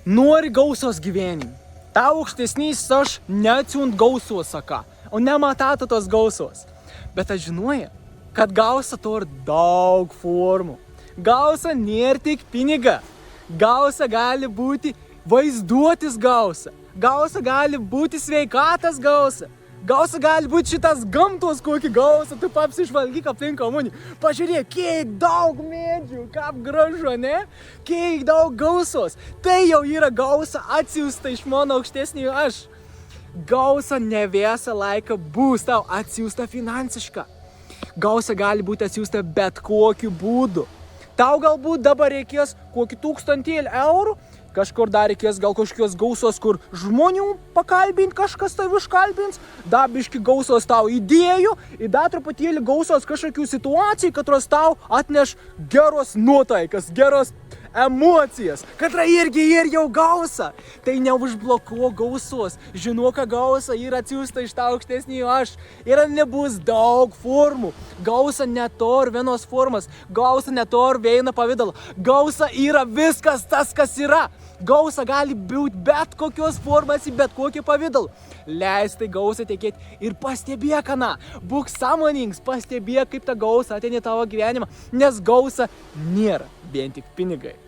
Nori gausos gyvenime. Tau aukštesnys aš neatsiunt gausos saka, o nematatu tos gausos. Bet aš žinoju, kad gausa turi daug formų. Gausa nėra tik piniga. Gausa gali būti vaizduotis gausa. Gausa gali būti sveikatas gausa. Gausa gali būti šitas gamtos kokį gausa. Tu apsižvalgyk aplink kamunį. Pažiūrėk, kiek daug medžių, kaip gražu, ne? Kiek daug gausos. Tai jau yra gausa atsiųsta iš mano aukštesnio aš. Gausa ne visą laiką bus tau atsiųsta finansiška. Gausa gali būti atsiųsta bet kokiu būdu. Tau galbūt dabar reikės kokį 1000 eurų, kažkur dar reikės gal kažkokios gausos, kur žmonių pakalbint, kažkas tau iškalbins, dar biški gausos tau idėjų, ir dar truputėlį gausos kažkokių situacijų, katros tau atneš geros nuotaikas, geros emocijas, katra irgi ir jau gausa. Tai neužblokuok gausos. Žinok, kad gausa yra atsiųsta iš tau aukštesnio aš. Ir nebus daug formų. Gausa neturi vienos formos. Gausa neturi vieno pavidalo. Gausa yra viskas tas, kas yra. Gausa gali būti bet kokios formos į bet kokį pavidalą. Leis tai gausa tekėti ir pastebėk, Ana. Būk sąmonings, pastebėk, kaip ta gausa ateina į tavo gyvenimą, nes gausa nėra vien tik pinigai.